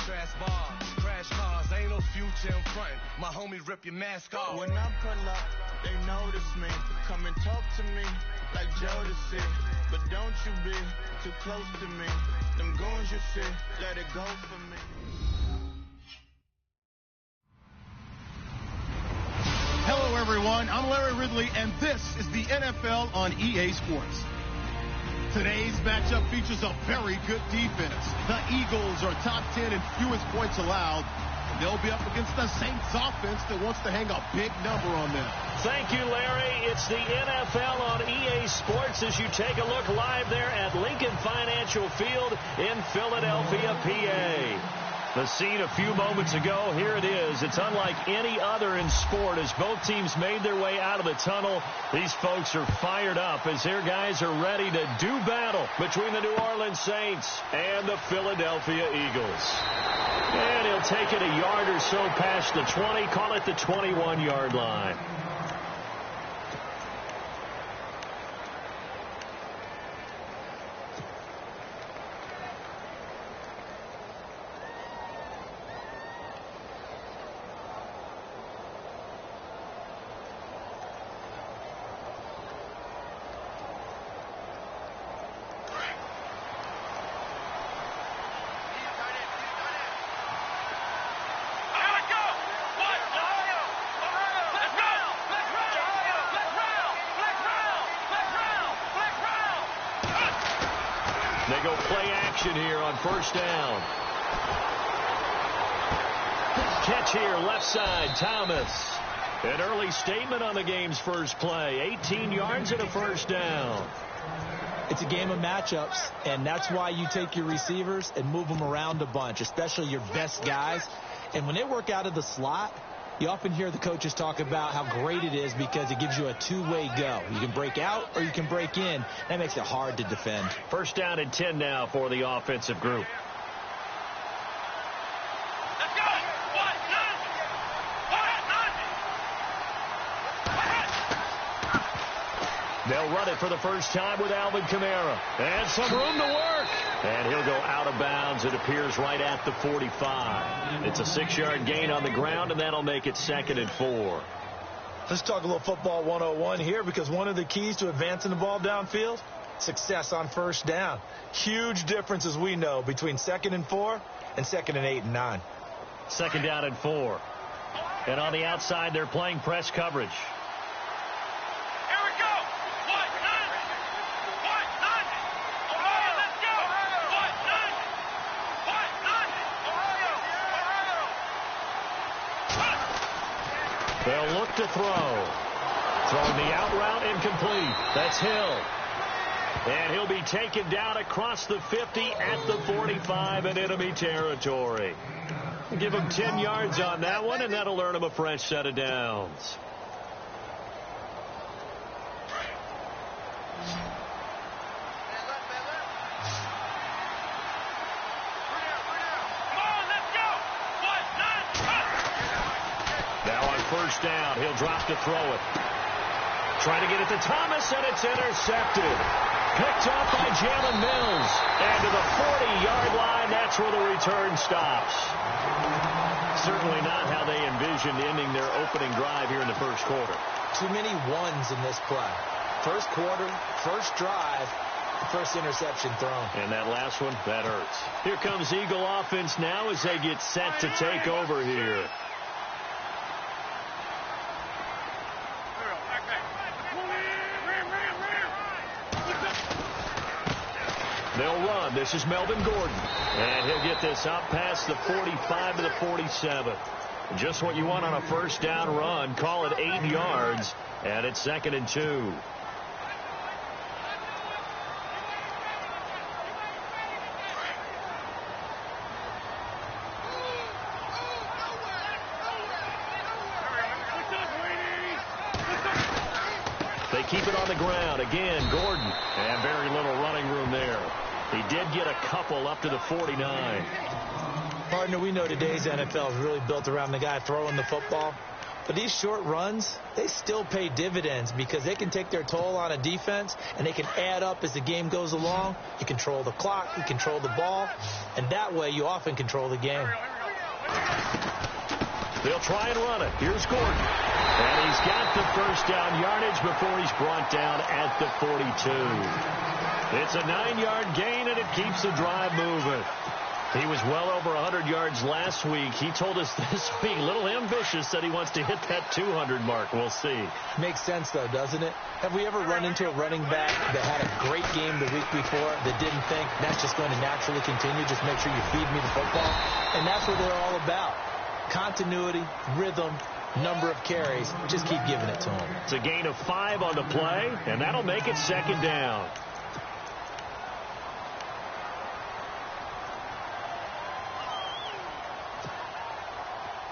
Trash bar, crash cars, ain't no future in front. My homie rip your mask off. When I pull up, they notice me. Come and talk to me like Jodeci. But don't you be too close to me. Them goons you see, let it go for me. Hello, everyone. I'm Larry Ridley, and this is the NFL on EA Sports. Today's matchup features a very good defense. The Eagles are top 10 in fewest points allowed. They'll be up against the Saints offense that wants to hang a big number on them. Thank you, Larry. It's the NFL on EA Sports as you take a look live there at Lincoln Financial Field in Philadelphia, PA. The scene a few moments ago, here it is. It's unlike any other in sport as both teams made their way out of the tunnel. These folks are fired up as their guys are ready to do battle between the New Orleans Saints and the Philadelphia Eagles. And he'll take it a yard or so past the 20, call it the 21-yard line. They go play action here on first down. Catch here, left side, Thomas. An early statement on the game's first play. 18 yards and a first down. It's a game of matchups, and that's why you take your receivers and move them around a bunch, especially your best guys. And when they work out of the slot, you often hear the coaches talk about how great it is because it gives you a two-way go. You can break out or you can break in. That makes it hard to defend. First down and 10 now for the offensive group. Let's go! They'll run it for the first time with Alvin Kamara. And some room to work. And he'll go out of bounds. It appears right at the 45. It's a 6-yard gain on the ground, and that'll make it 2nd and 4. Let's talk a little football 101 here because one of the keys to advancing the ball downfield, success on first down. Huge difference, as we know, between 2nd and 4 and 2nd and 8 and 9. 2nd down and 4. And on the outside, they're playing press coverage. They'll look to throw. Throwing the out route incomplete. That's Hill. And he'll be taken down across the 50 at the 45 in enemy territory. Give him 10 yards on that one, and that'll earn him a fresh set of downs. First down. He'll drop to throw it. Trying to get it to Thomas, and it's intercepted. Picked off by Jalen Mills. And to the 40-yard line, that's where the return stops. Certainly not how they envisioned ending their opening drive here in the first quarter. Too many ones in this play. First quarter, first drive, first interception thrown. And that last one, that hurts. Here comes Eagle offense now as they get set to take over here. They'll run. This is Melvin Gordon. And he'll get this up past the 45 to the 47. Just what you want on a first down run. Call it 8 yards. And it's 2nd and 2. They keep it on the ground. Again, Gordon. And very little running room there. He did get a couple up to the 49. Partner, we know today's NFL is really built around the guy throwing the football. But these short runs, they still pay dividends because they can take their toll on a defense, and they can add up as the game goes along. You control the clock, you control the ball, and that way you often control the game. They'll try and run it. Here's Gordon. And he's got the first down yardage before he's brought down at the 42. It's a 9-yard gain, and it keeps the drive moving. He was well over 100 yards last week. He told us this week, a little ambitious, that he wants to hit that 200 mark. We'll see. Makes sense, though, doesn't it? Have we ever run into a running back that had a great game the week before that didn't think that's just going to naturally continue? Just make sure you feed me the football. And that's what they're all about. Continuity, rhythm, number of carries. Just keep giving it to him. It's a gain of 5 on the play, and that'll make it second down.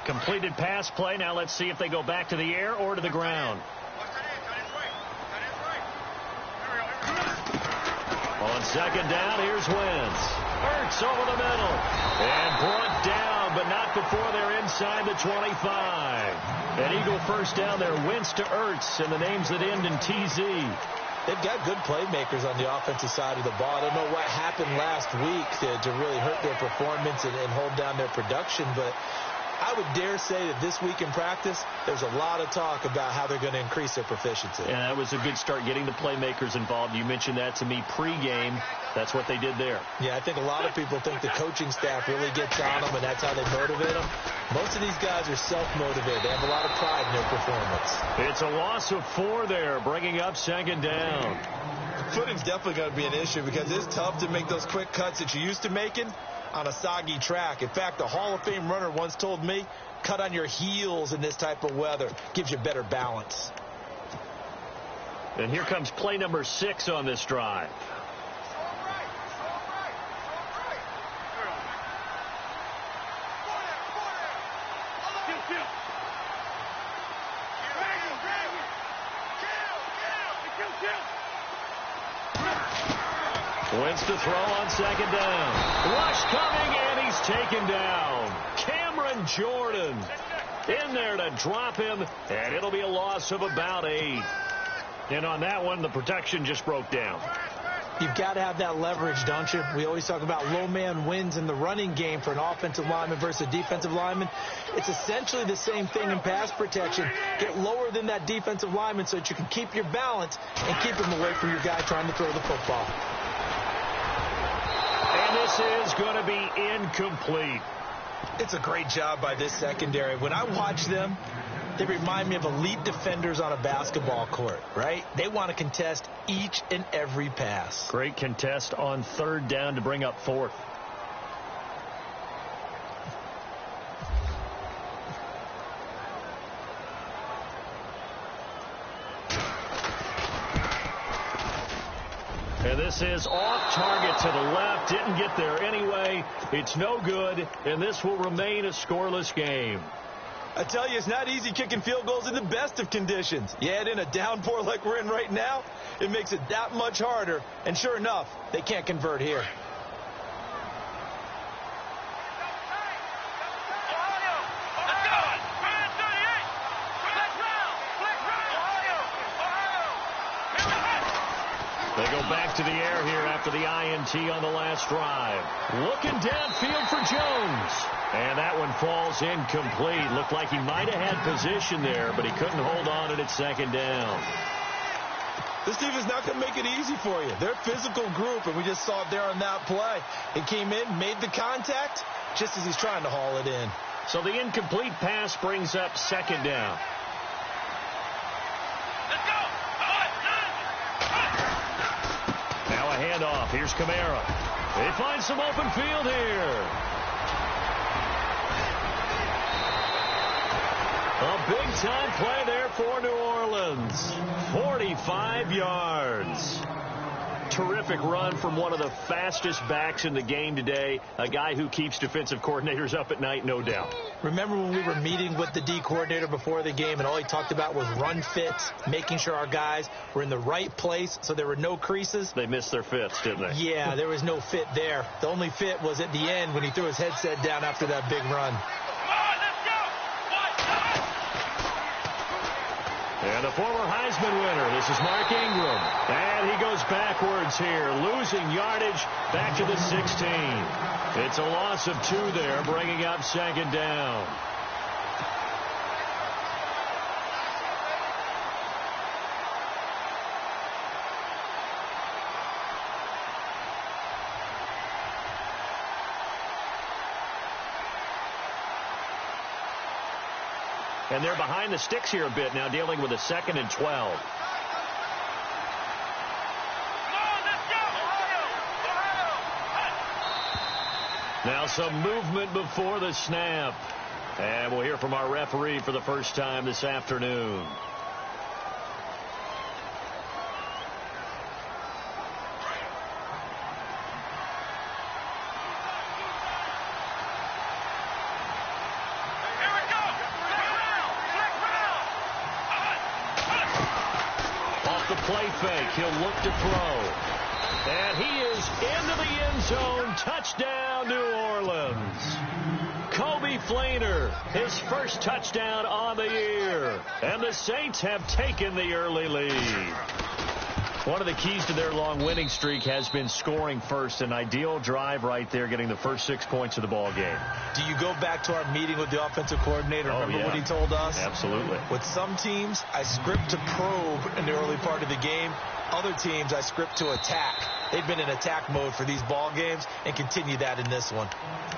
Completed pass play. Now let's see if they go back to the air or to the ground. On second down, here's Wentz. Ertz over the middle. And brought down, but not before they're inside the 25. An Eagle first down there. Wentz to Ertz, and the names that end in TZ. They've got good playmakers on the offensive side of the ball. I don't know what happened last week to really hurt their performance and hold down their production, but I would dare say that this week in practice, there's a lot of talk about how they're going to increase their proficiency. Yeah, that was a good start, getting the playmakers involved. You mentioned that to me pregame. That's what they did there. Yeah, I think a lot of people think the coaching staff really gets on them, and that's how they motivate them. Most of these guys are self-motivated. They have a lot of pride in their performance. It's a loss of 4 there, bringing up second down. Footing's definitely going to be an issue because it's tough to make those quick cuts that you're used to making on a soggy track. In fact, a Hall of Fame runner once told me, cut on your heels in this type of weather. Gives you better balance. And here comes play number 6 on this drive. Wentz to throw on second down. Rush coming, and he's taken down. Cameron Jordan in there to drop him, and it'll be a loss of about 8. And on that one, the protection just broke down. You've got to have that leverage, don't you? We always talk about low man wins in the running game for an offensive lineman versus a defensive lineman. It's essentially the same thing in pass protection. Get lower than that defensive lineman so that you can keep your balance and keep him away from your guy trying to throw the football. And this is going to be incomplete. It's a great job by this secondary. When I watch them, they remind me of elite defenders on a basketball court, right? They want to contest each and every pass. Great contest on third down to bring up 4th. And this is off target to the left. Didn't get there anyway. It's no good, and this will remain a scoreless game. I tell you, it's not easy kicking field goals in the best of conditions. You add in a downpour like we're in right now, it makes it that much harder. And sure enough, they can't convert here. They go back to the air here after the INT on the last drive. Looking downfield for Jones. And that one falls incomplete. Looked like he might have had position there, but he couldn't hold on at second down. This team is not going to make it easy for you. They're a physical group, and we just saw it there on that play. He came in, made the contact, just as he's trying to haul it in. So the incomplete pass brings up second down. Now a handoff. Here's Kamara. They find some open field here. A big-time play there for New Orleans. 45 yards. Terrific run from one of the fastest backs in the game today. A guy who keeps defensive coordinators up at night, no doubt. Remember when we were meeting with the D coordinator before the game and all he talked about was run fits, making sure our guys were in the right place so there were no creases? They missed their fits, didn't they? Yeah, there was no fit there. The only fit was at the end when he threw his headset down after that big run. And the former Heisman winner, this is Mark Ingram. And he goes backwards here, losing yardage back to the 16. It's a loss of 2 there, bringing up second down. And they're behind the sticks here a bit now, dealing with a 2nd and 12. Now some movement before the snap. And we'll hear from our referee for the first time this afternoon. Play fake. He'll look to throw. And he is into the end zone. Touchdown, New Orleans. Kobe Fleener, his first touchdown on the year. And the Saints have taken the early lead. One of the keys to their long winning streak has been scoring first. An ideal drive right there, getting the first 6 points of the ball game. Do you go back to our meeting with the offensive coordinator? Remember what he told us? Absolutely. With some teams, I script to probe in the early part of the game. Other teams, I script to attack. They've been in attack mode for these ball games and continue that in this one.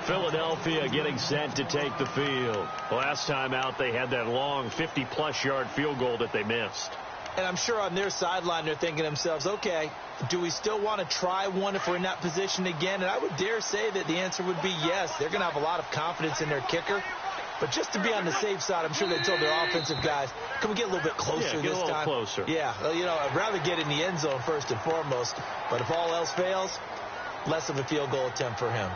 Philadelphia getting set to take the field. Last time out, they had that long 50-plus yard field goal that they missed. And I'm sure on their sideline, they're thinking to themselves, okay, do we still want to try one if we're in that position again? And I would dare say that the answer would be yes. They're going to have a lot of confidence in their kicker. But just to be on the safe side, I'm sure they told their offensive guys, can we get a little bit closer this time? Get a little closer. Yeah, I'd rather get in the end zone first and foremost. But if all else fails, less of a field goal attempt for him.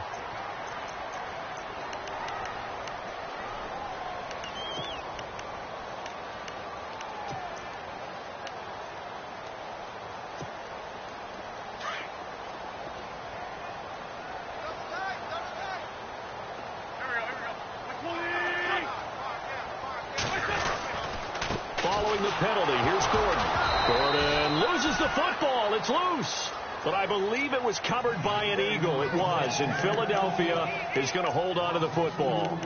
The penalty. Here's Gordon. Gordon loses the football. It's loose. But I believe it was covered by an Eagle. It was. And Philadelphia is going to hold on to the football.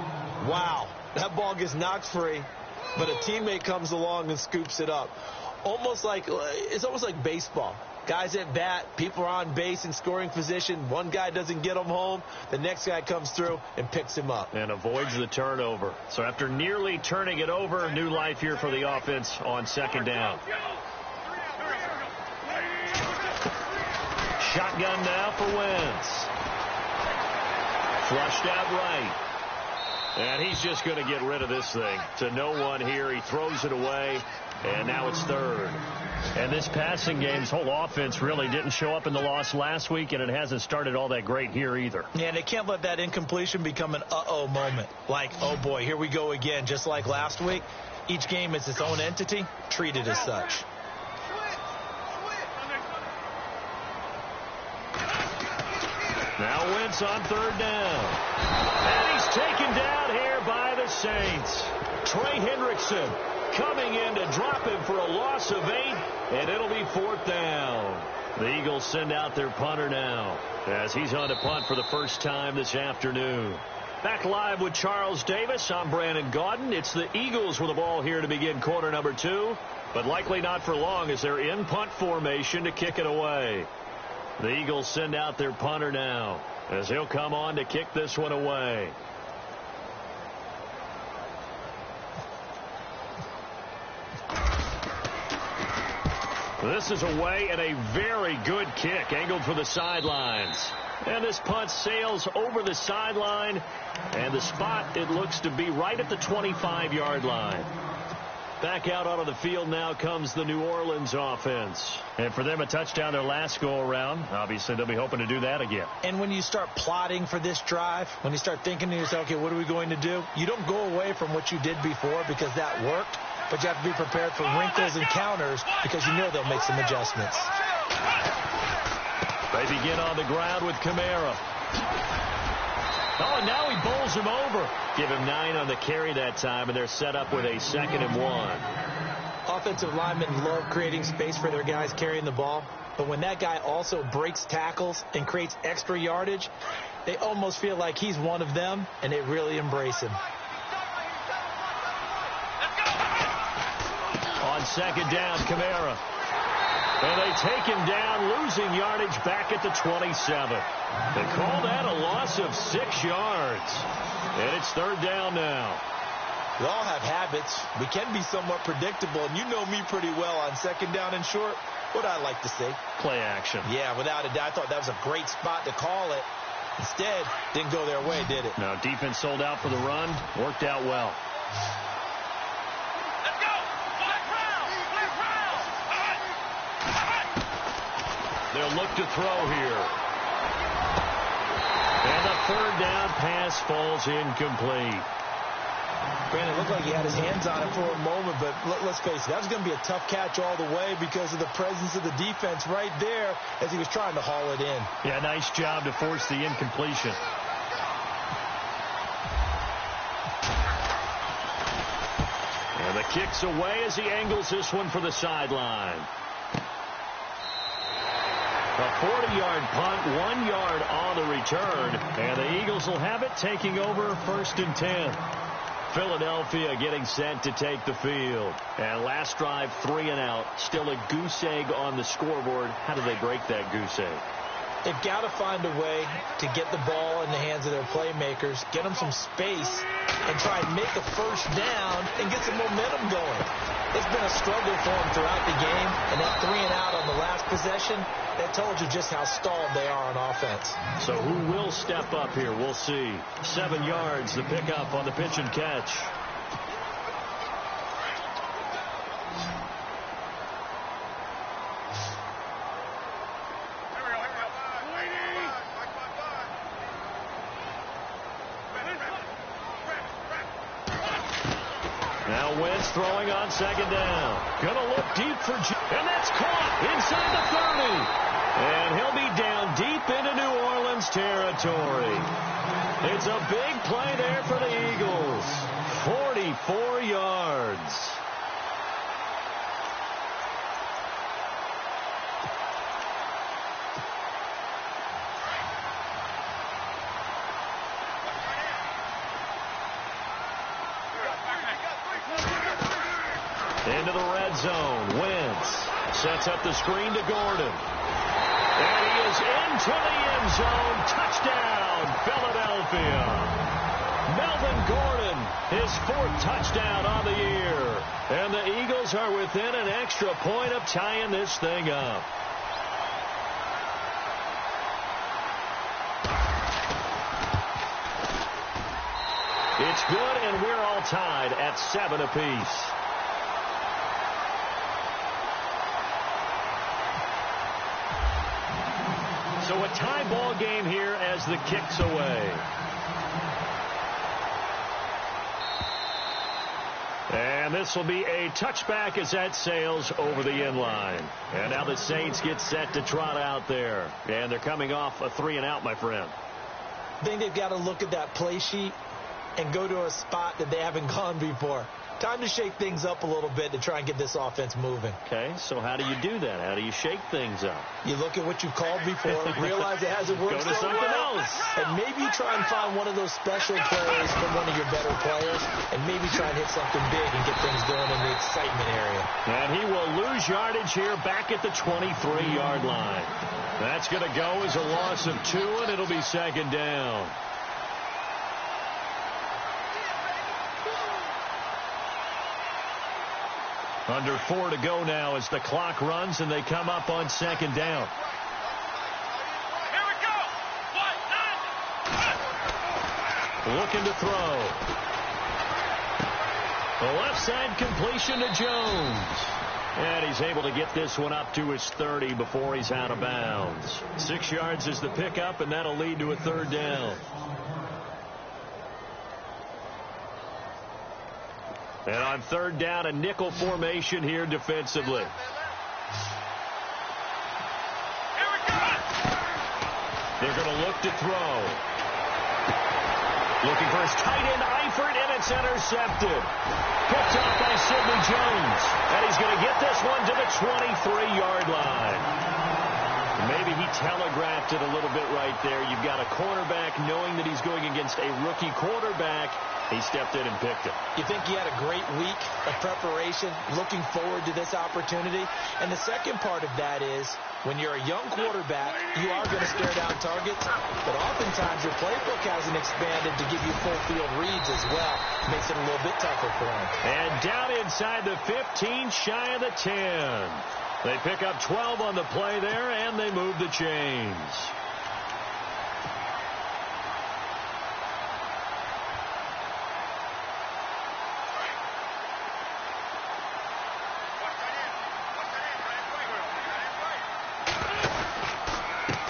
Wow. That ball gets knocked free, but a teammate comes along and scoops it up. It's almost like baseball. Guys at bat, people are on base in scoring position. One guy doesn't get him home. The next guy comes through and picks him up. And avoids the turnover. So after nearly turning it over, new life here for the offense on second down. Shotgun now for Wentz. Flushed out right. And he's just going to get rid of this thing. To no one here. He throws it away. And now it's third. And this passing game's whole offense really didn't show up in the loss last week, and it hasn't started all that great here either. Yeah, and they can't let that incompletion become an uh-oh moment. Like, oh, boy, here we go again, just like last week. Each game is its own entity, treated as such. Now Wentz on third down. And he's taken down here by the Saints. Trey Hendrickson coming in to drop him for a loss of 8, and it'll be fourth down. The Eagles send out their punter now as he's on to punt for the first time this afternoon. Back live with Charles Davis. I'm Brandon Gaudin. It's the Eagles with the ball here to begin quarter number 2, but likely not for long as they're in punt formation to kick it away. The Eagles send out their punter now as he'll come on to kick this one away. This is away and a very good kick angled for the sidelines. And this punt sails over the sideline. And the spot, it looks to be right at the 25-yard line. Back out onto the field now comes the New Orleans offense. And for them, a touchdown their last go-around. Obviously, they'll be hoping to do that again. And when you start plotting for this drive, when you start thinking to yourself, okay, what are we going to do? You don't go away from what you did before because that worked. But you have to be prepared for wrinkles and counters because you know they'll make some adjustments. They begin on the ground with Kamara. Oh, and now he bowls him over. Give him 9 on the carry that time, and they're set up with a 2nd and 1. Offensive linemen love creating space for their guys carrying the ball. But when that guy also breaks tackles and creates extra yardage, they almost feel like he's one of them, and they really embrace him. On second down, Kamara. And they take him down, losing yardage back at the 27. They call that a loss of 6 yards. And it's third down now. We all have habits. We can be somewhat predictable, and you know me pretty well on second down and short. What I like to say? Play action. Yeah, without a doubt. I thought that was a great spot to call it. Instead, didn't go their way, did it? No, defense sold out for the run. Worked out well. Let's go! They'll look to throw here. And the third down pass falls incomplete. Brandon, it looked like he had his hands on it for a moment, but let's face it, that was going to be a tough catch all the way because of the presence of the defense right there as he was trying to haul it in. Yeah, nice job to force the incompletion. And the kick's away as he angles this one for the sideline. A 40-yard punt, 1 yard on the return, and the Eagles will have it, taking over first and 10. Philadelphia getting set to take the field. And last drive, 3 and out. Still a goose egg on the scoreboard. How do they break that goose egg? They've got to find a way to get the ball in the hands of their playmakers, get them some space, and try and make a first down and get some momentum going. It's been a struggle for them throughout the game, and that 3 and out on the last possession, that told you just how stalled they are on offense. So who will step up here? We'll see. 7 yards, the pickup on the pitch and catch. Now Wentz throwing on second down. Gonna look deep for and that's caught inside the 30. And he'll be down deep into New Orleans territory. It's a big play there for the Eagles. 44 yards. Into the red zone. Wentz sets up the screen to Gordon. And he is into the end zone. Touchdown, Philadelphia. Melvin Gordon, his 4th touchdown on the year. And the Eagles are within an extra point of tying this thing up. It's good, and we're all tied at 7 apiece. So a tie ball game here as the kick's away. And this will be a touchback as that sails over the end line. And now the Saints get set to trot out there. And they're coming off a 3 and out, my friend. I think they've got to look at that play sheet and go to a spot that they haven't gone before. Time to shake things up a little bit to try and get this offense moving. Okay, so how do you do that? How do you shake things up? You look at what you called before, realize it hasn't worked so well, else. and maybe you try and find one of those special plays from one of your better players, and maybe try and hit something big and get things going in the excitement area. And he will lose yardage here back at the 23-yard line. That's going to go as a loss of 2, and it'll be second down. Under 4 to go now as the clock runs and they come up on second down. Here we go. Looking to throw. The left side completion to Jones. And he's able to get this one up to his 30 before he's out of bounds. 6 yards is the pickup, and that'll lead to a third down. And on third down, a nickel formation here defensively. They're going to look to throw. Looking for his tight end, Eifert, and it's intercepted. Picked off by Sidney Jones. And he's going to get this one to the 23-yard line. Maybe he telegraphed it a little bit right there. You've got a cornerback knowing that he's going against a rookie quarterback. He stepped in and picked it. You think he had a great week of preparation, looking forward to this opportunity? And the second part of that is, when you're a young quarterback, you are going to stare down targets, but oftentimes your playbook hasn't expanded to give you full field reads as well. Makes it a little bit tougher for him. And down inside the 15, shy of the 10. They pick up 12 on the play there, and they move the chains.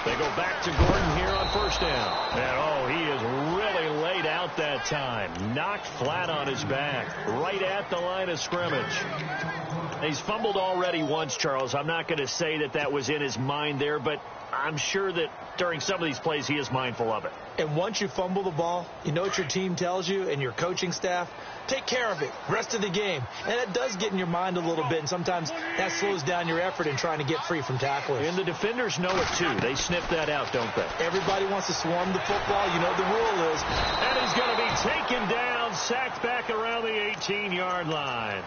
They go back to Gordon here on first down. And, he is really laid out that time. Knocked flat on his back, right at the line of scrimmage. He's fumbled already once, Charles. I'm not going to say that that was in his mind there, but I'm sure that during some of these plays he is mindful of it. And once you fumble the ball, you know what your team tells you and your coaching staff? Take care of it rest of the game. And it does get in your mind a little bit, and sometimes that slows down your effort in trying to get free from tacklers. And the defenders know it, too. They sniff that out, don't they? Everybody wants to swarm the football. You know what the rule is. And he's going to be taken down, sacked back around the 18-yard line.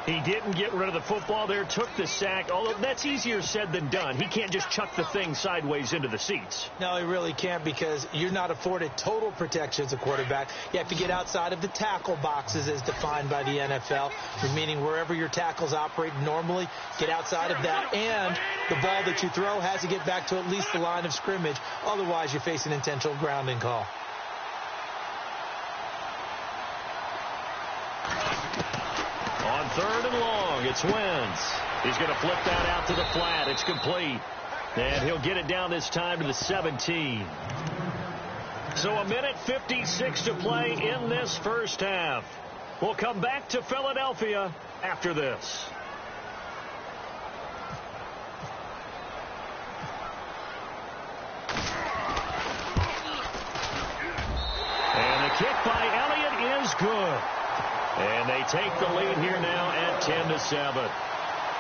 He didn't get rid of the football there, took the sack, although that's easier said than done. He can't just chuck the thing sideways into the seats. No, he really can't, because you're not afforded total protection as a quarterback. You have to get outside of the tackle boxes as defined by the NFL, meaning wherever your tackles operate normally, get outside of that, and the ball that you throw has to get back to at least the line of scrimmage. Otherwise, you face an intentional grounding call. On third and long, it's Wentz. He's going to flip that out to the flat. It's complete. And he'll get it down this time to the 17. So a minute 56 to play in this first half. We'll come back to Philadelphia after this. And the kick by Elliott is good. And they take the lead here now at 10-7.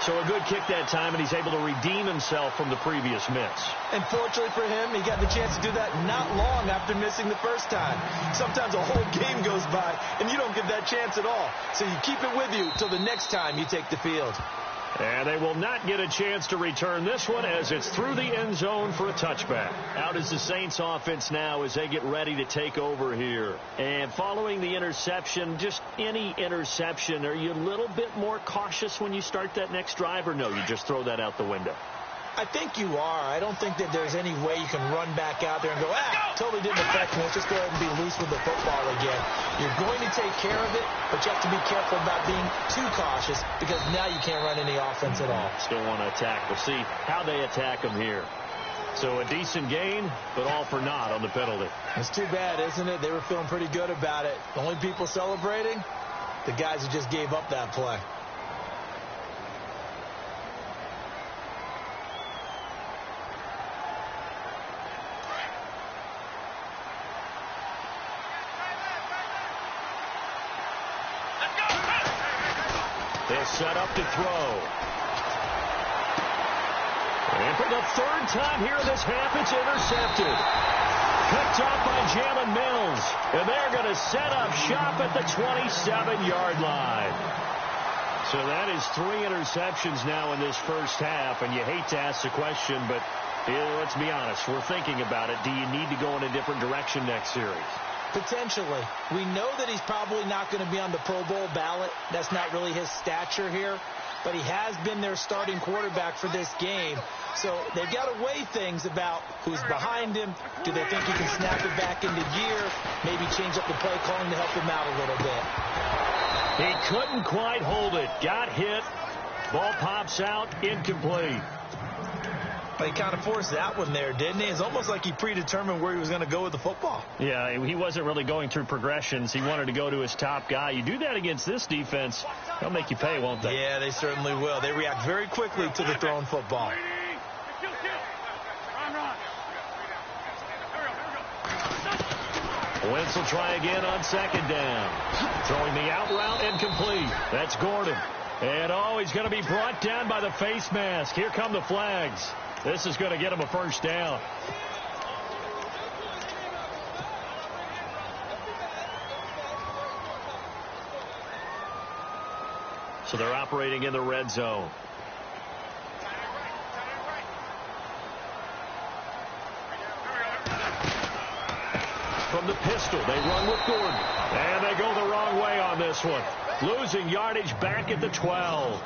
So a good kick that time, and he's able to redeem himself from the previous miss. And fortunately for him, he got the chance to do that not long after missing the first time. Sometimes a whole game goes by, and you don't get that chance at all. So you keep it with you till the next time you take the field. And they will not get a chance to return this one as it's through the end zone for a touchback. Out is the Saints offense now as they get ready to take over here. And following the interception, just any interception, are you a little bit more cautious when you start that next drive, or no, you just throw that out the window? I think you are. I don't think that there's any way you can run back out there and go, totally didn't affect me. Let's just go ahead and be loose with the football again. You're going to take care of it, but you have to be careful about being too cautious, because now you can't run any offense at all. Still want to attack. We'll see how they attack them here. So a decent gain, but all for naught on the penalty. It's too bad, isn't it? They were feeling pretty good about it. The only people celebrating, the guys who just gave up that play. They'll set up to throw. And for the third time here in this half, it's intercepted. Picked off by Jalen Mills. And they're going to set up shop at the 27-yard line. So that is 3 interceptions now in this first half. And you hate to ask the question, but let's be honest. We're thinking about it. Do you need to go in a different direction next series? Potentially. We know that he's probably not going to be on the Pro Bowl ballot. That's not really his stature here. But he has been their starting quarterback for this game. So they've got to weigh things about who's behind him. Do they think he can snap it back into gear? Maybe change up the play calling to help him out a little bit. He couldn't quite hold it. Got hit. Ball pops out. Incomplete. He kind of forced that one there, didn't he? It's almost like he predetermined where he was going to go with the football. Yeah, he wasn't really going through progressions. He wanted to go to his top guy. You do that against this defense, they'll make you pay, won't they? Yeah, they certainly will. They react very quickly to the thrown football. Wentz will try again on second down. Throwing the out route and complete. That's Gordon. And, he's going to be brought down by the face mask. Here come the flags. This is going to get him a first down. So they're operating in the red zone. From the pistol, they run with Gordon. And they go the wrong way on this one. Losing yardage back at the 12.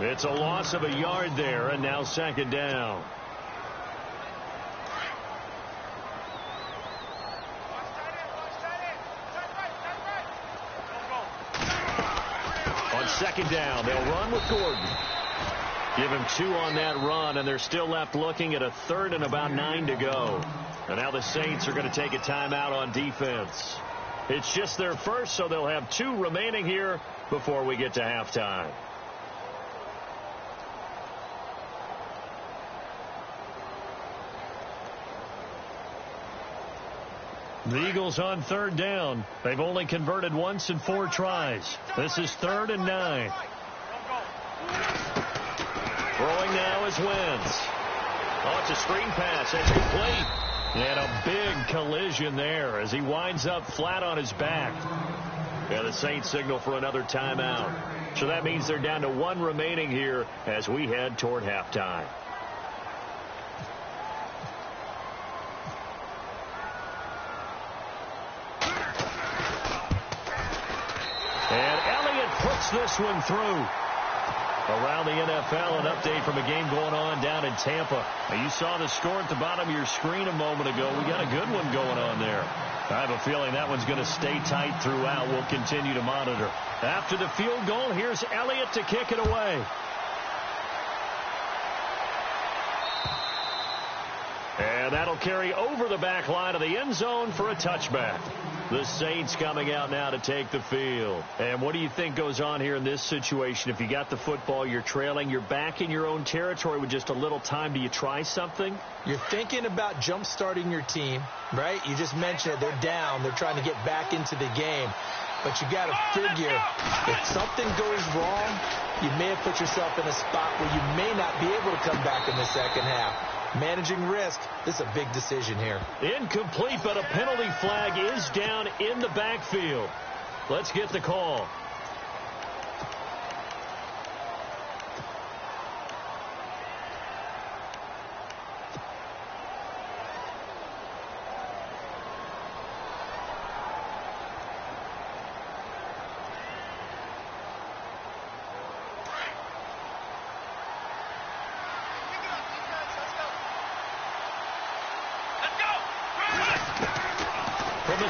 It's a loss of a yard there, and now second down. On second down, they'll run with Gordon. Give him 2 on that run, and they're still left looking at a third and about 9 to go. And now the Saints are going to take a timeout on defense. It's just their first, so they'll have 2 remaining here before we get to halftime. The Eagles on third down. They've only converted once in 4 tries. This is 3rd and 9. Throwing now is Wentz. It's a screen pass. It's complete. And a big collision there as he winds up flat on his back. And the Saints signal for another timeout. So that means they're down to 1 remaining here as we head toward halftime. And Elliott puts this one through. Around the NFL, an update from a game going on down in Tampa. Now, you saw the score at the bottom of your screen a moment ago. We got a good one going on there. I have a feeling that one's going to stay tight throughout. We'll continue to monitor. After the field goal, here's Elliott to kick it away. And that'll carry over the back line of the end zone for a touchback. The Saints coming out now to take the field. And what do you think goes on here in this situation? If you got the football, you're trailing, you're back in your own territory with just a little time. Do you try something? You're thinking about jump-starting your team, right? You just mentioned it. They're down. They're trying to get back into the game. But you got to figure if something goes wrong, you may have put yourself in a spot where you may not be able to come back in the second half. Managing risk, this is a big decision here. Incomplete, but a penalty flag is down in the backfield. Let's get the call.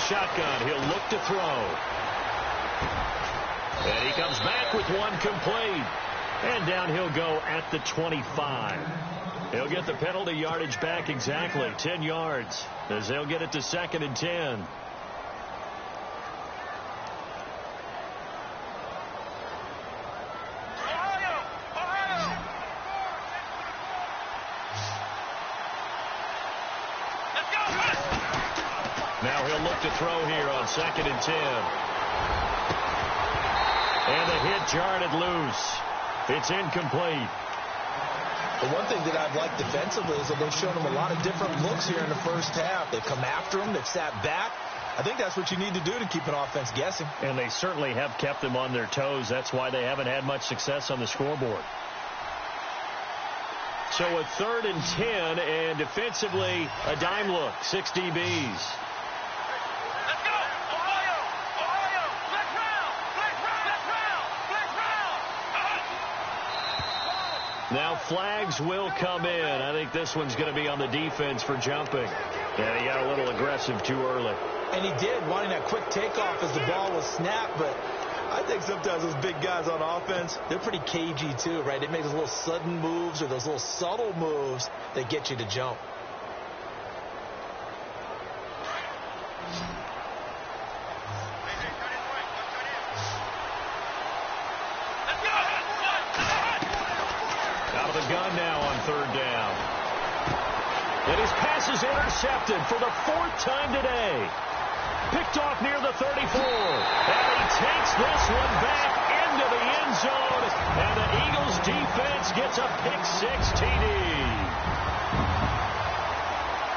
Shotgun, he'll look to throw. And he comes back with one complete. And down he'll go at the 25. He'll get the penalty yardage back exactly, 10 yards, as they'll get it to 2nd and 10. Now he'll look to throw here on 2nd and 10. And the hit jarred it loose. It's incomplete. The one thing that I've liked defensively is that they've shown him a lot of different looks here in the first half. They've come after him. They've sat back. I think that's what you need to do to keep an offense guessing. And they certainly have kept them on their toes. That's why they haven't had much success on the scoreboard. So a 3rd and 10, and defensively, a dime look, 6 DBs. Now flags will come in. I think this one's going to be on the defense for jumping. And he got a little aggressive too early. And he did, wanting that quick takeoff as the ball was snapped. But I think sometimes those big guys on offense, they're pretty cagey too, right? They make those little sudden moves or those little subtle moves that get you to jump. Out of the gun now on 3rd down. And his pass is intercepted for the 4th time today. Picked off near the 34. And he takes this one back into the end zone. And the Eagles defense gets a pick-6 TD.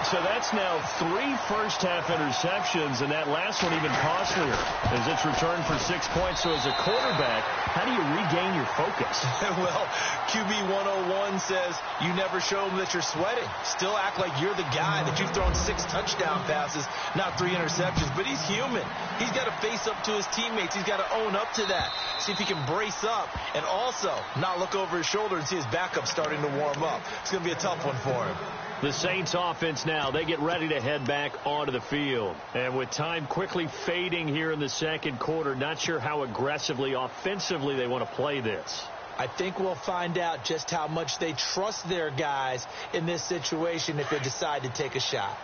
So that's now 3 first-half interceptions, and that last one even costlier as it's returned for 6 points. So as a quarterback, how do you regain your focus? Well, QB 101 says you never show them that you're sweating. Still act like you're the guy, that you've thrown 6 touchdown passes, not 3 interceptions. But he's human. He's got to face up to his teammates. He's got to own up to that. See if he can brace up and also not look over his shoulder and see his backup starting to warm up. It's going to be a tough one for him. The Saints offense now, they get ready to head back onto the field. And with time quickly fading here in the second quarter, not sure how aggressively, offensively they want to play this. I think we'll find out just how much they trust their guys in this situation if they decide to take a shot.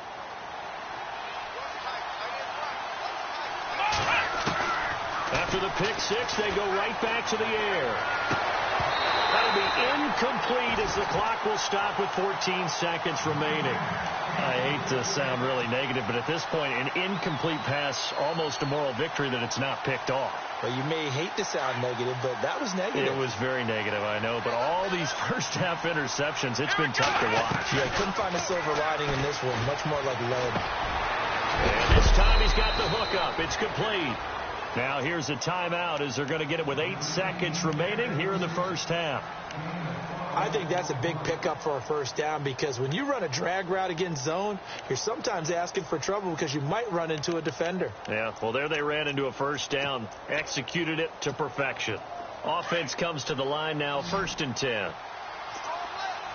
After the pick-6, they go right back to the air. That'll be incomplete as the clock will stop with 14 seconds remaining. I hate to sound really negative, but at this point, an incomplete pass, almost a moral victory that it's not picked off. Well, you may hate to sound negative, but that was negative. It was very negative, I know. But all these first-half interceptions, it's been tough to watch. Yeah, couldn't find a silver lining in this one. Much more like lead. And this time he's got the hook up. It's complete. Now here's a timeout as they're going to get it with 8 seconds remaining here in the first half. I think that's a big pickup for a first down because when you run a drag route against zone, you're sometimes asking for trouble because you might run into a defender. Yeah, well, there they ran into a first down, executed it to perfection. Offense comes to the line now, 1st and 10.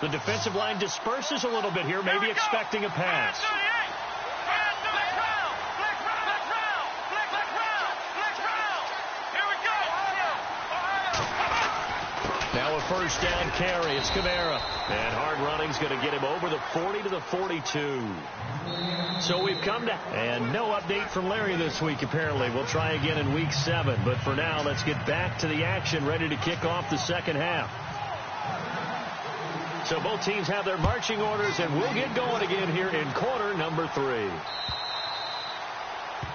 The defensive line disperses a little bit here, maybe expecting a pass. Now a first down carry. It's Kamara. And hard running's going to get him over the 40 to the 42. So we've come to... And no update from Larry this week, apparently. We'll try again in week 7. But for now, let's get back to the action, ready to kick off the second half. So both teams have their marching orders, and we'll get going again here in quarter number 3.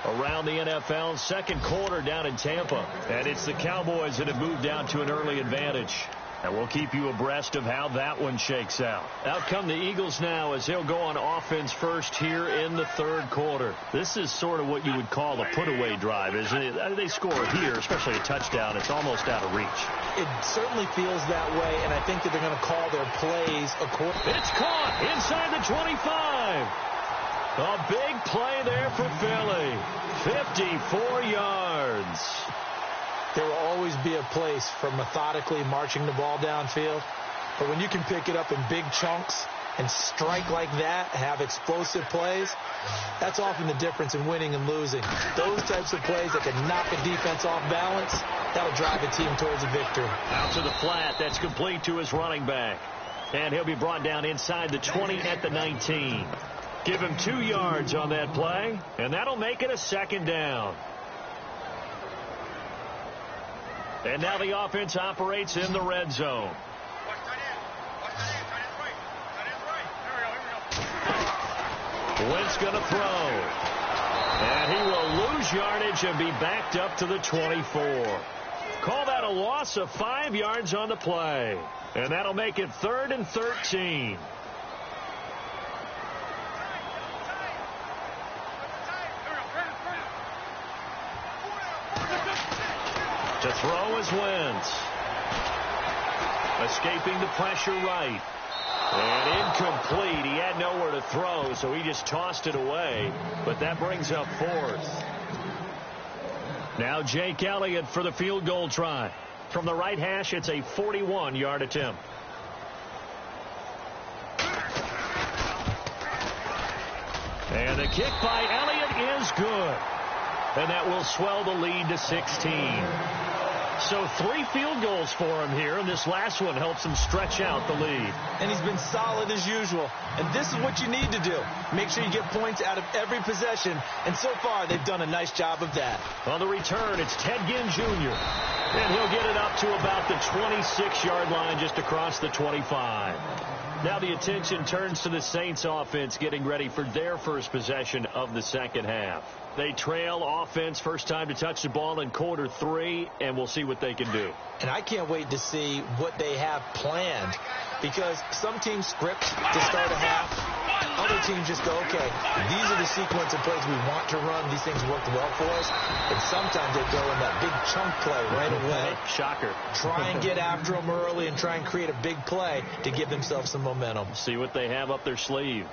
Around the NFL, second quarter down in Tampa. And it's the Cowboys that have moved down to an early advantage. And we'll keep you abreast of how that one shakes out. Out come the Eagles now as they'll go on offense first here in the third quarter. This is sort of what you would call a put-away drive, isn't it? They score here, especially a touchdown. It's almost out of reach. It certainly feels that way, and I think that they're going to call their plays accordingly. It's caught inside the 25. A big play there for Philly. 54 yards. There will always be a place for methodically marching the ball downfield. But when you can pick it up in big chunks and strike like that, have explosive plays, that's often the difference in winning and losing. Those types of plays that can knock a defense off balance, that'll drive a team towards a victory. Out to the flat. That's complete to his running back. And he'll be brought down inside the 20 at the 19. Give him 2 yards on that play, and that'll make it a second down. And now the offense operates in the red zone. Wentz going to throw. And he will lose yardage and be backed up to the 24. Call that a loss of 5 yards on the play. And that'll make it 3rd and 13. To throw is Wentz. Escaping the pressure right. And incomplete. He had nowhere to throw, so he just tossed it away. But that brings up 4th. Now Jake Elliott for the field goal try. From the right hash, it's a 41-yard attempt. And the kick by Elliott is good. And that will swell the lead to 16. So 3 field goals for him here, and this last one helps him stretch out the lead. And he's been solid as usual. And this is what you need to do. Make sure you get points out of every possession. And so far, they've done a nice job of that. On the return, it's Ted Ginn Jr. And he'll get it up to about the 26-yard line just across the 25. Now the attention turns to the Saints offense getting ready for their first possession of the second half. They trail offense first time to touch the ball in quarter 3, and we'll see what they can do. And I can't wait to see what they have planned, because some teams script to start a half. Other teams just go, okay, these are the sequence of plays we want to run. These things worked well for us. And sometimes they go in that big chunk play right away. Shocker. Try and get after them early and try and create a big play to give themselves some momentum. See what they have up their sleeve.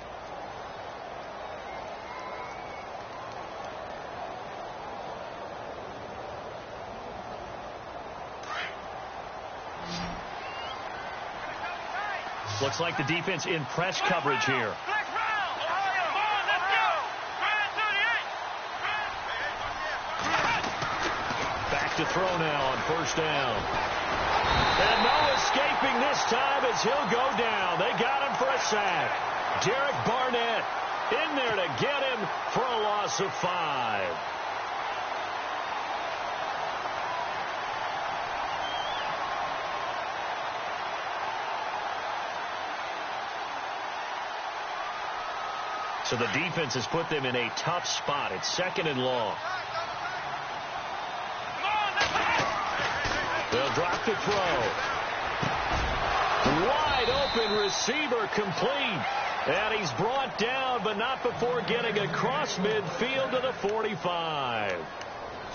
Looks like the defense in press coverage here. Back to throw now on first down. And no escaping this time as he'll go down. They got him for a sack. Derek Barnett in there to get him for a loss of 5. So the defense has put them in a tough spot. It's 2nd and long. They'll drop the throw. Wide open receiver complete. And he's brought down, but not before getting across midfield to the 45.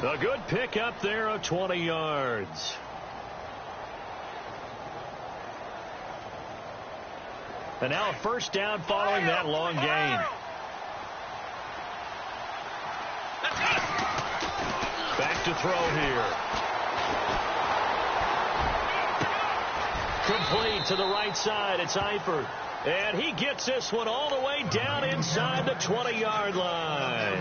So a good pick up there of 20 yards. And now a first down following that long gain. Back to throw here. Complete to the right side. It's Eifert. And he gets this one all the way down inside the 20-yard line.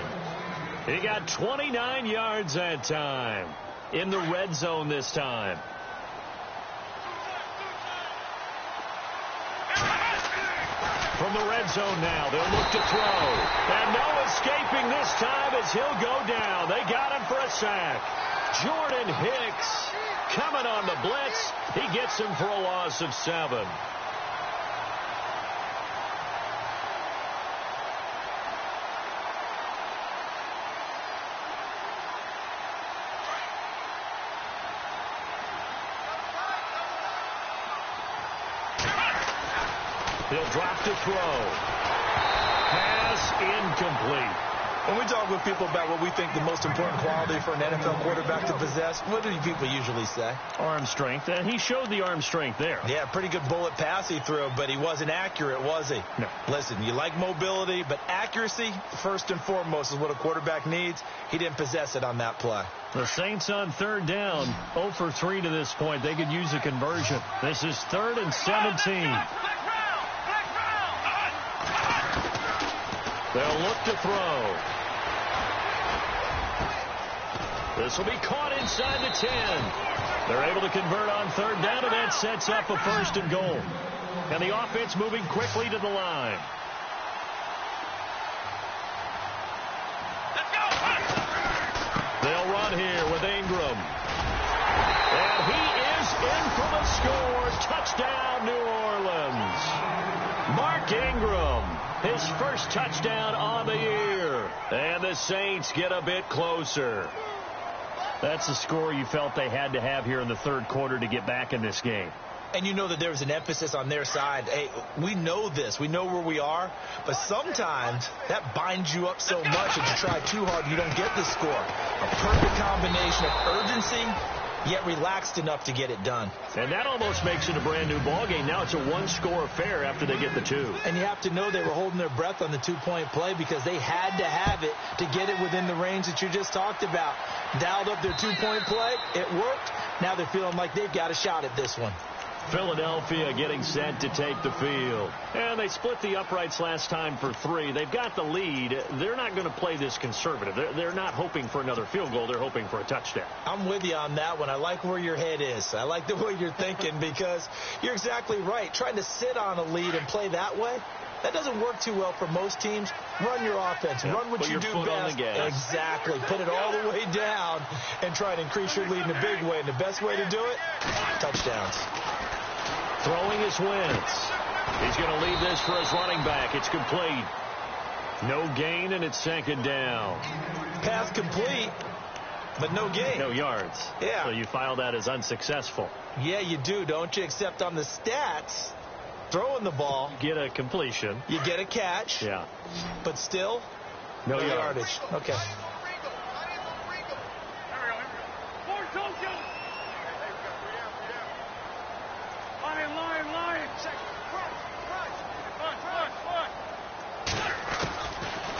He got 29 yards that time. In the red zone this time. From the red zone now, they'll look to throw. And no escaping this time as he'll go down. They got him for a sack. Jordan Hicks coming on the blitz. He gets him for a loss of 7. He'll drop to throw. Pass incomplete. When we talk with people about what we think the most important quality for an NFL quarterback to possess, what do people usually say? Arm strength. And he showed the arm strength there. Yeah, pretty good bullet pass he threw, but he wasn't accurate, was he? No. Listen, you like mobility, but accuracy, first and foremost, is what a quarterback needs. He didn't possess it on that play. The Saints on 3rd down, 0 for 3 to this point. They could use a conversion. This is 3rd and 17. They'll look to throw. This will be caught inside the 10. They're able to convert on 3rd down, and that sets up a 1st and goal. And the offense moving quickly to the line. They'll run here with Ingram. And he is in for the score. Touchdown, New Orleans. Mark Ingram. His first touchdown on the year. And the Saints get a bit closer. That's the score you felt they had to have here in the 3rd quarter to get back in this game. And you know that there was an emphasis on their side. Hey, we know this. We know where we are. But sometimes that binds you up so much that you try too hard, you don't get the score. A perfect combination of urgency, yet relaxed enough to get it done. And that almost makes it a brand new ballgame. Now it's a 1-score affair after they get the 2. And you have to know they were holding their breath on the 2-point play because they had to have it to get it within the range that you just talked about. Dialed up their 2-point play. It worked. Now they're feeling like they've got a shot at this one. Philadelphia getting set to take the field. And they split the uprights last time for 3. They've got the lead. They're not going to play this conservative. They're not hoping for another field goal. They're hoping for a touchdown. I'm with you on that one. I like where your head is. I like the way you're thinking because you're exactly right. Trying to sit on a lead and play that way, that doesn't work too well for most teams. Run your offense. Yeah, run what you do best. Exactly. Put it all the way down and try and increase your lead in a big way. And the best way to do it, touchdowns. Throwing is Wentz. He's going to leave this for his running back. It's complete. No gain, and it's second down. Pass complete, but no gain. No yards. Yeah. So you file that as unsuccessful. Yeah, you do, don't you? Except on the stats, throwing the ball. Get a completion. You get a catch. Yeah. But still, no yardage. Okay.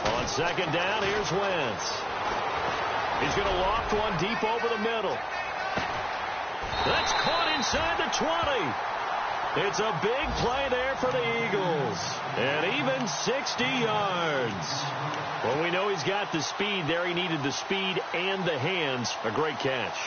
On second down, here's Wentz. He's going to loft one deep over the middle. That's caught inside the 20. It's a big play there for the Eagles. And even 60 yards. Well, we know he's got the speed there. He needed the speed and the hands. A great catch.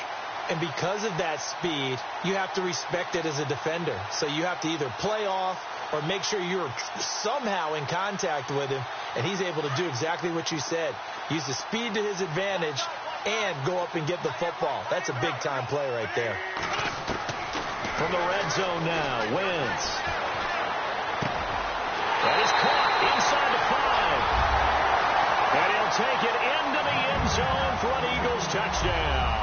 And because of that speed, you have to respect it as a defender. So you have to either play off or make sure you're somehow in contact with him. And he's able to do exactly what you said. Use the speed to his advantage and go up and get the football. That's a big-time play right there. From the red zone now, Wentz. That is caught inside the 5. And he'll take it into the end zone for an Eagles touchdown.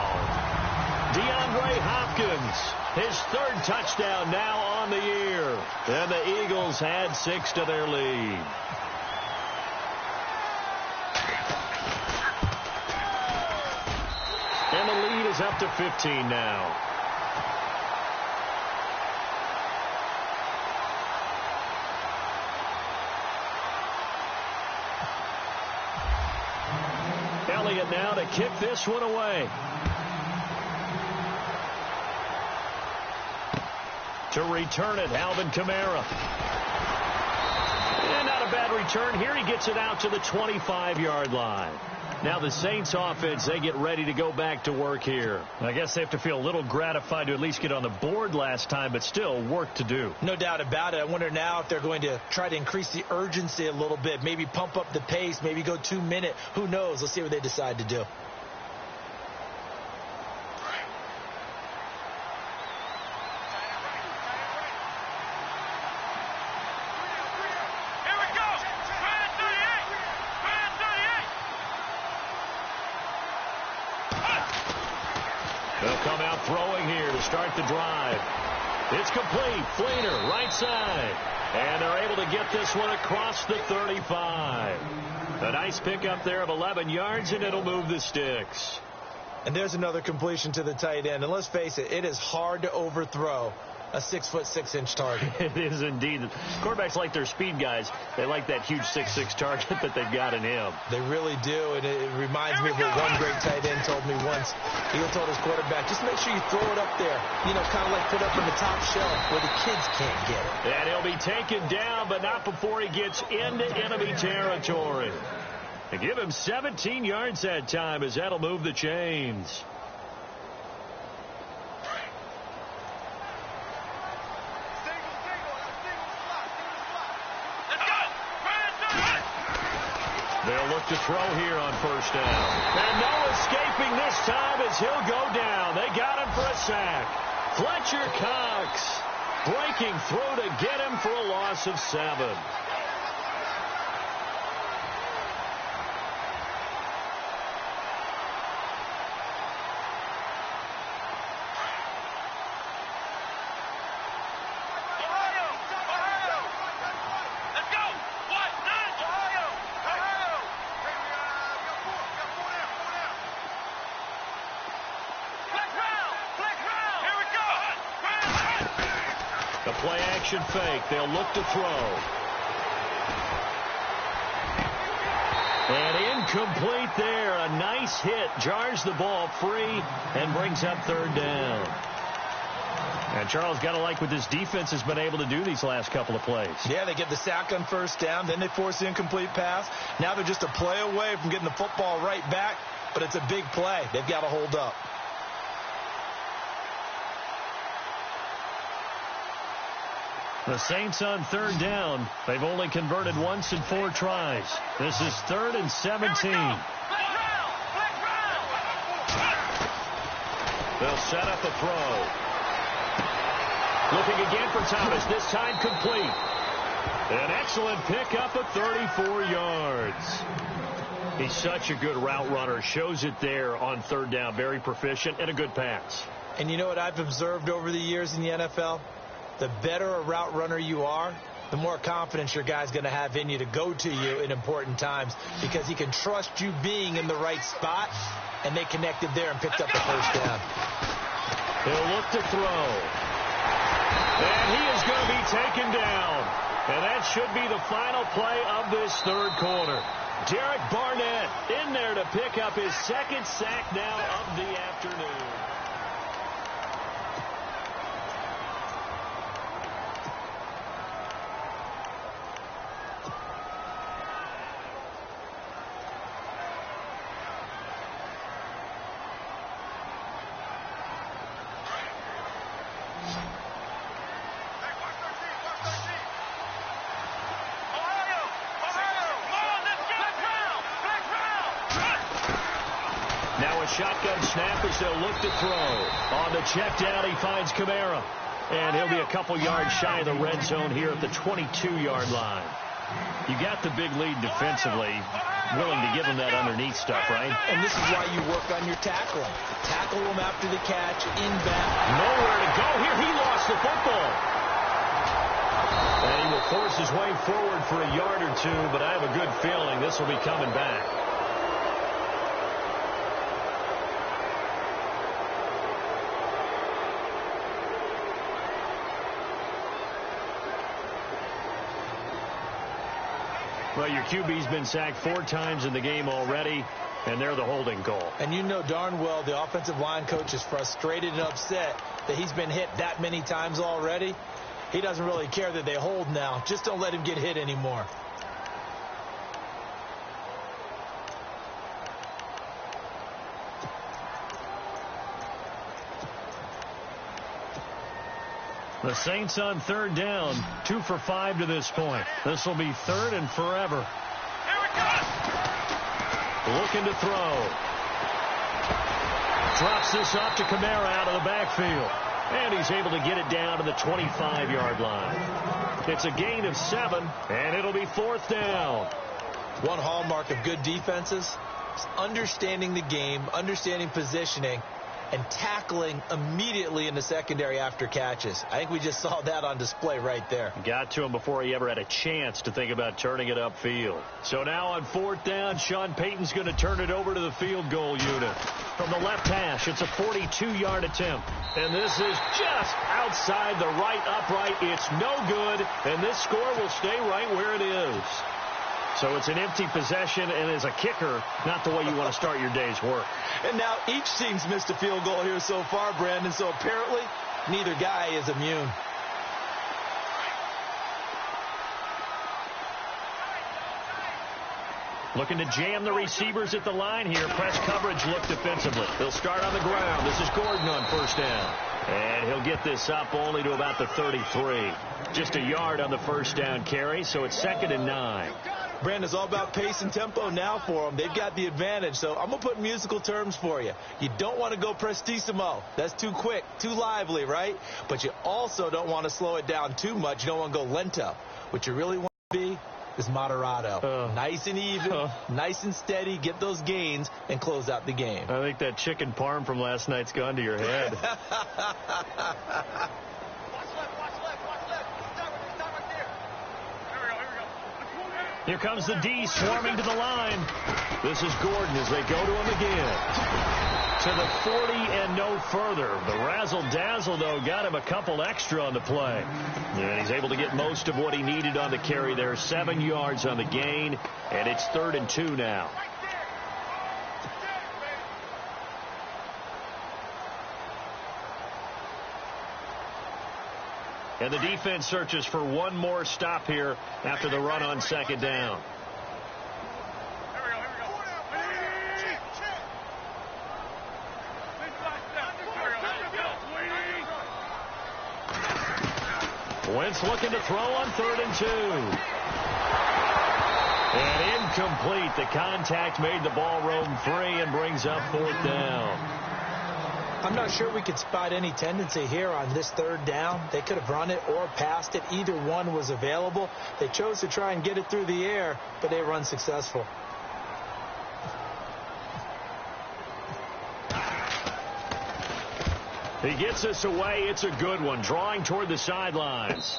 DeAndre Hopkins, his third touchdown now on the year. And the Eagles had 6 to their lead. And the lead is up to 15 now. Elliott now to kick this one away. To return it, Alvin Kamara. And not a bad return here. He gets it out to the 25-yard line. Now the Saints offense, they get ready to go back to work here. I guess they have to feel a little gratified to at least get on the board last time, but still work to do. No doubt about it. I wonder now if they're going to try to increase the urgency a little bit, maybe pump up the pace, maybe go 2 minute. Who knows? Let's see what they decide to do. They'll come out throwing here to start the drive. It's complete. Fleener, right side. And they're able to get this one across the 35. A nice pickup there of 11 yards, and it'll move the sticks. And there's another completion to the tight end. And let's face it, it is hard to overthrow a 6'6" target. It is indeed. Quarterbacks like their speed guys. They like that huge 6'6" target that they've got in him. They really do, and it reminds me of what one great tight end told me once. He told his quarterback, just make sure you throw it up there, kind of like put up in the top shelf where the kids can't get it. And he'll be taken down, but not before he gets into enemy territory. They give him 17 yards that time as that'll move the chains. They'll look to throw here on first down. And no escaping this time as he'll go down. They got him for a sack. Fletcher Cox breaking through to get him for a loss of 7. Play-action fake. They'll look to throw. And incomplete there. A nice hit. Jars the ball free and brings up third down. And Charles, got to like what this defense has been able to do these last couple of plays. Yeah, they get the sack on first down. Then they force the incomplete pass. Now they're just a play away from getting the football right back. But it's a big play. They've got to hold up. The Saints on third down. They've only converted once in 4 tries. This is 3rd and 17. They'll set up a throw. Looking again for Thomas. This time complete. An excellent pickup of 34 yards. He's such a good route runner. Shows it there on third down. Very proficient and a good pass. And you know what I've observed over the years in the NFL? The better a route runner you are, the more confidence your guy's going to have in you to go to you in important times because he can trust you being in the right spot, and they connected there and picked up the first down. He'll look to throw. And he is going to be taken down. And that should be the final play of this third quarter. Derek Barnett in there to pick up his second sack now of the afternoon. Shotgun snap as they'll look to throw. On the check down, he finds Kamara. And he'll be a couple yards shy of the red zone here at the 22-yard line. You got the big lead defensively. Willing to give him that underneath stuff, right? And this is why you work on your tackling. Tackle him after the catch, inbound. Nowhere to go here. He lost the football. And he will force his way forward for a yard or two, but I have a good feeling this will be coming back. Well, your QB's been sacked 4 times in the game already, and they're the holding call. And you know darn well the offensive line coach is frustrated and upset that he's been hit that many times already. He doesn't really care that they hold now. Just don't let him get hit anymore. The Saints on third down, 2 for 5 to this point. This will be third and forever. Looking to throw. Drops this off to Kamara out of the backfield. And he's able to get it down to the 25-yard line. It's a gain of 7, and it'll be fourth down. One hallmark of good defenses is understanding the game, understanding positioning, and tackling immediately in the secondary after catches. I think we just saw that on display right there. Got to him before he ever had a chance to think about turning it upfield. So now on fourth down, Sean Payton's going to turn it over to the field goal unit. From the left hash, it's a 42-yard attempt. And this is just outside the right upright. It's no good, and this score will stay right where it is. So it's an empty possession, and as a kicker, not the way you want to start your day's work. And now each team's missed a field goal here so far, Brandon, so apparently neither guy is immune. Looking to jam the receivers at the line here. Press coverage look defensively. They'll start on the ground. This is Gordon on first down. And he'll get this up only to about the 33. Just a yard on the first down carry, so it's 2nd and 9. Brandon, it's all about pace and tempo now for them. They've got the advantage, so I'm going to put musical terms for you. You don't want to go prestissimo. That's too quick, too lively, right? But you also don't want to slow it down too much. You don't want to go lento. What you really want to be is moderato. Nice and even, nice and steady, get those gains, and close out the game. I think that chicken parm from last night's gone to your head. Here comes the D swarming to the line. This is Gordon as they go to him again. To the 40 and no further. The razzle-dazzle, though, got him a couple extra on the play. And he's able to get most of what he needed on the carry there. 7 yards on the gain, and it's 3rd and 2 now. And the defense searches for one more stop here after the run on 2nd down. Wentz looking to throw on 3rd and 2. And incomplete. The contact made the ball roam free and brings up 4th down. I'm not sure we could spot any tendency here on this third down. They could have run it or passed it. Either one was available. They chose to try and get it through the air, but they were unsuccessful. He gets us away. It's a good one. Drawing toward the sidelines.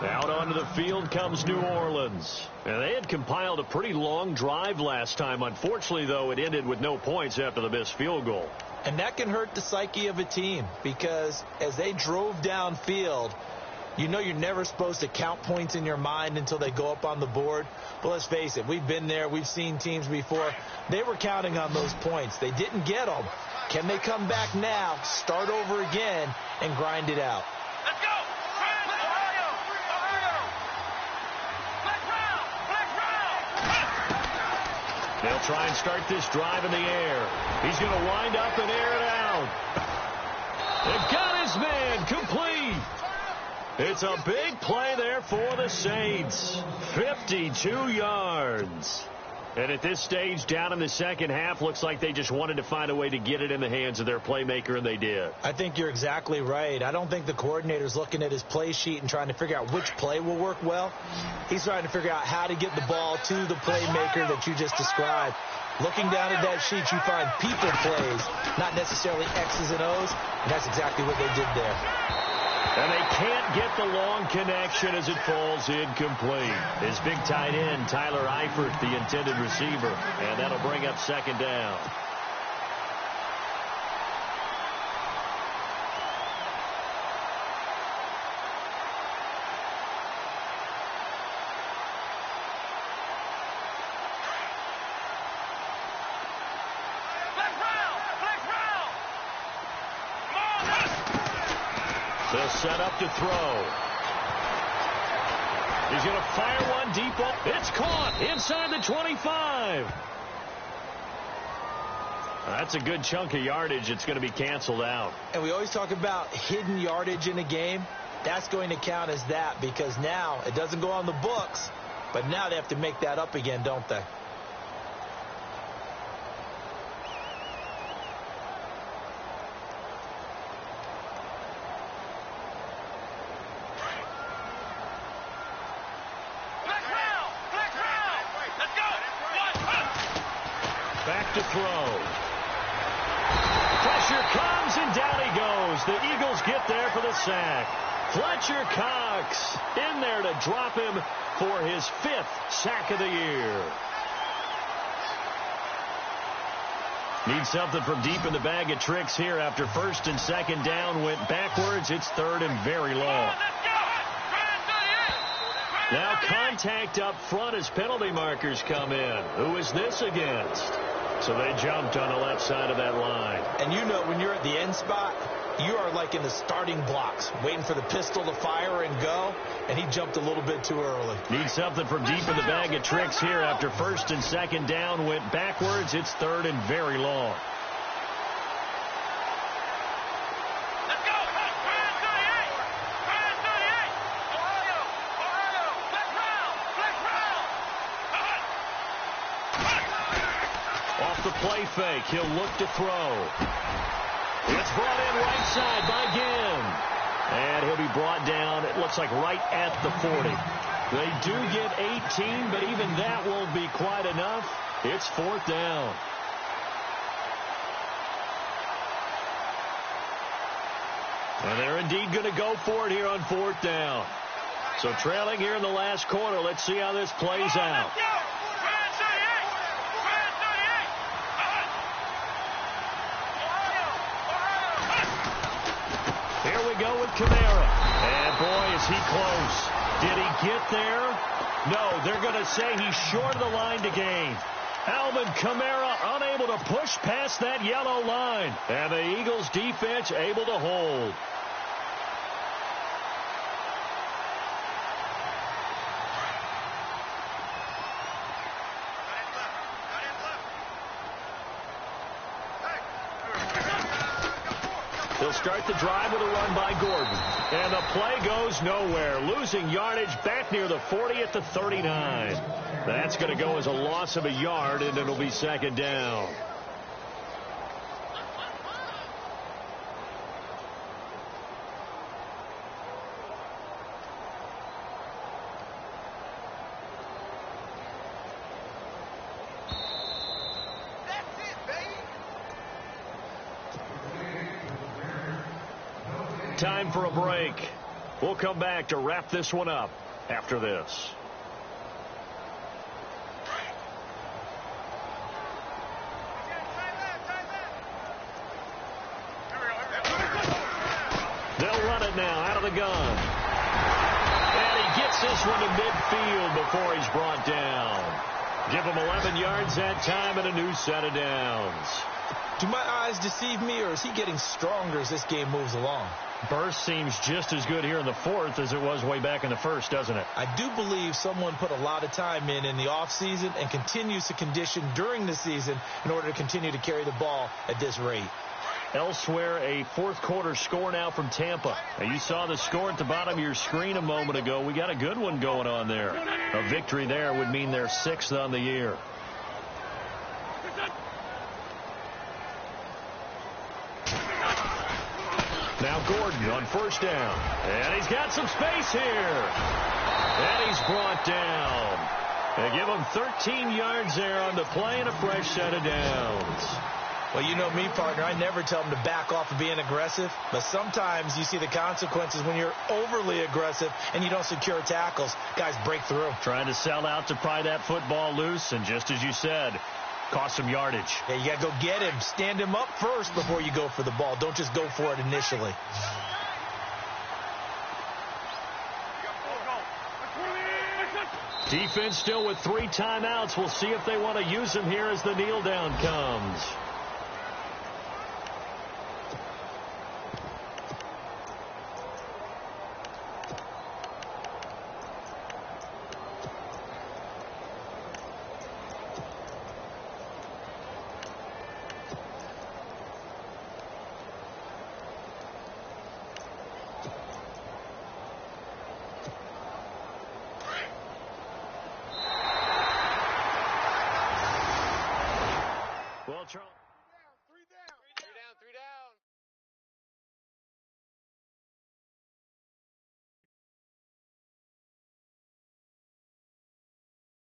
Out onto the field comes New Orleans. And they had compiled a pretty long drive last time. Unfortunately, though, it ended with no points after the missed field goal. And that can hurt the psyche of a team because as they drove downfield, you know you're never supposed to count points in your mind until they go up on the board. But let's face it, we've been there. We've seen teams before. They were counting on those points. They didn't get them. Can they come back now, start over again, and grind it out? Let's go! They'll try and start this drive in the air. He's going to wind up and air it out. They've got his man complete. It's a big play there for the Saints. 52 yards. And at this stage, down in the second half, looks like they just wanted to find a way to get it in the hands of their playmaker, and they did. I think you're exactly right. I don't think the coordinator's looking at his play sheet and trying to figure out which play will work well. He's trying to figure out how to get the ball to the playmaker that you just described. Looking down at that sheet, you find people plays, not necessarily X's and O's, and that's exactly what they did there. And they can't get the long connection as it falls incomplete. His big tight end, Tyler Eifert, the intended receiver. And that'll bring up second down. They'll set up to throw. He's going to fire one deep. It's caught inside the 25. That's a good chunk of yardage. It's going to be canceled out. And we always talk about hidden yardage in a game. That's going to count as that because now it doesn't go on the books, but now they have to make that up again, don't they? Back to throw. Pressure comes, and down he goes. The Eagles get there for the sack. Fletcher Cox in there to drop him for his 5th sack of the year. Need something from deep in the bag of tricks here after first and second down went backwards. It's third and very long. Now contact up front as penalty markers come in. Who is this against? So they jumped on the left side of that line. And you know when you're at the end spot, you are like in the starting blocks, waiting for the pistol to fire and go, and he jumped a little bit too early. Need something from deep in the bag of tricks here after first and second down went backwards. It's third and very long. The play fake. He'll look to throw. It's brought in right side by Ginn. And he'll be brought down, it looks like right at the 40. They do get 18, but even that won't be quite enough. It's 4th down. And they're indeed going to go for it here on 4th down. So trailing here in the last quarter. Let's see how this plays out. Here we go with Kamara. And boy, is he close. Did he get there? No, they're going to say he's short of the line to gain. Alvin Kamara unable to push past that yellow line. And the Eagles defense able to hold. They'll They'll start the drive with a run by Gordon. And the play goes nowhere. Losing yardage back near the 40 at the 39. That's going to go as a loss of a yard, and it'll be second down. Time for a break. We'll come back to wrap this one up after this. They'll run it now out of the gun. And he gets this one to midfield before he's brought down. Give him 11 yards that time and a new set of downs. Do my eyes deceive me, or is he getting stronger as this game moves along? Burst seems just as good here in the fourth as it was way back in the first, doesn't it? I do believe someone put a lot of time in the offseason and continues to condition during the season in order to continue to carry the ball at this rate. Elsewhere, a fourth quarter score now from Tampa. Now, you saw the score at the bottom of your screen a moment ago. We got a good one going on there. A victory there would mean they're 6th on the year. Now Gordon on first down. And he's got some space here. And he's brought down. They give him 13 yards there on the play and a fresh set of downs. Well, you know me, partner. I never tell them to back off of being aggressive. But sometimes you see the consequences when you're overly aggressive and you don't secure tackles. Guys break through. Trying to sell out to pry that football loose. And just as you said, cost some yardage. Yeah, you got to go get him. Stand him up first before you go for the ball. Don't just go for it initially. Defense still with 3 timeouts. We'll see if they want to use them here as the kneel down comes. Well, Charles.